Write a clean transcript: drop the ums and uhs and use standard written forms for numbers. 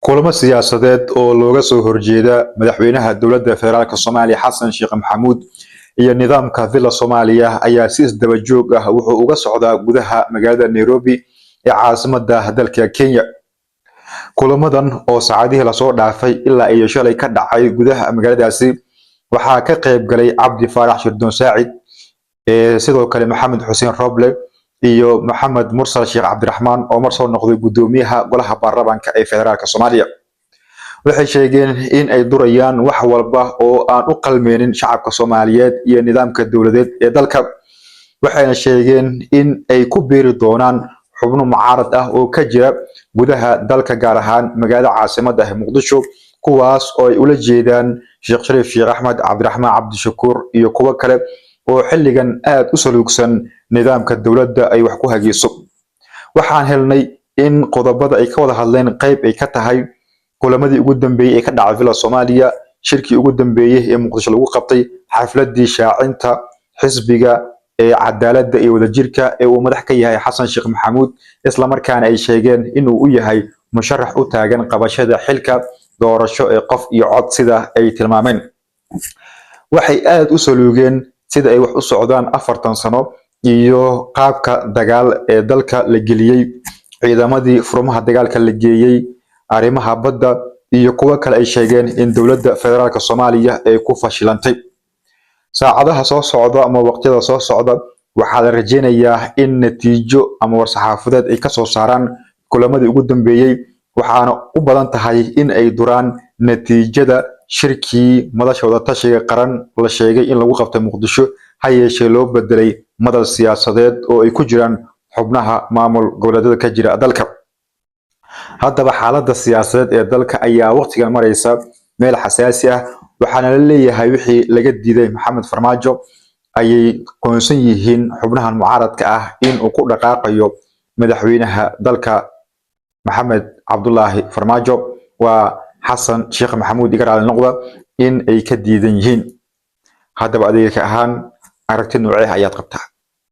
kulamo siyaasadeed oo looga soo horjeeda madaxweynaha dowladda federaalka Soomaaliya Xasan Sheekh Maxamuud iyo nidaamka Villa Soomaaliya ayaa si isdaba joog ah wuxuu uga socdaa gudaha magaalada Nairobi ee caasimadda dalka Kenya. Kulamadan oo saacadihii la soo dhaafay ilaa iyo shalay ka dhacay gudaha magaaladaasi waxaa ka qayb galay Cabdi Faarax Shirdoon Saacid sidoo kale Maxamed Xuseen Roble iyo Maxamed Mursal Sheekh Cabdiraxmaan oo mar soo noqday gudoomiyaha golaha baarlamaanka ee federaalka Soomaaliya. Waxay sheegeen in ay durayaan wax walba oo aan u qalmeenin shacabka Soomaaliyeed iyo nidaamka dowladeed ee dalka. Waxayna sheegeen in ay ku biiri doonaan xubno mucaarad ah oo ka jira gudaha dalka gaar ahaan magaalada caasimadda ah Muqdisho, kuwaas oo ay ula jeedaan Sheekh Shariif Sheekh Axmed Cabdiraxmaan Cabdishakuur iyo kuwa kale oo xilligan aad u saluugsan nidaamka dowladda ay wax ku hageyso. Waxaan helnay in qodobada ay ka wada hadleen qayb ay ka tahay kulamadii ugu dambeeyay ee ka dhacay Villa Soomaaliya, shirkii ugu dambeeyay ee Muqdisho lagu qabtay, xafladii shaacinta xisbiga ee cadaaladda iyo wadajirka ee uu madax ka yahay Xasan Sheekh Maxamuud, isla markaana ay sheegeen inuu u yahay musharax u taagan qabashada xilka doorasho ee qof iyo cod sida ay tilmaameen. Waxay aad u saluugeen sida ay wax u socdaan 40 sano iyo qaabka dagaal ee dalka la geliyay, ciidamadii furmaha dagaalka la geeyay, arrimaha badda iyo kuwa kale ay sheegeen in dowladda federaalka Soomaaliya ay ku fashilantay. Saacadaha soo socda ama waqtiyada soo socda waxaa la rajeynayaa in natiijo ama war-saxaafadeed ay ka soo saaraan kulamadii ugu dambeeyay, waxaana u badan tahay in ay duraan natiijada shirkii madasha wadatashiga qaran la sheegay in lagu qabtay Muqdisho, ha yeeshee loo bedelay madal siyaasadeed oo ay ku jiraan xubnaha maamul goboleedyada ka jira dalka. Haddaba xaaladda siyaasadeed ee dalka ayaa waqtigan maraysa meel xasaasi ah, waxaana la leeyahay wixii laga diiday Maxamed Farmaajo ayay qoonsan yihiin xubnahan mucaaradka ah in uu ku dhaqaaqayo madaxweynaha dalka Maxamed Cabdullaahi Farmaajo waa Xasan Sheekh Maxamuud iga raali noqda in ay ka diidan yihiin. Haddaba adeegka ahaan aragti noocee ayaad qabtaa?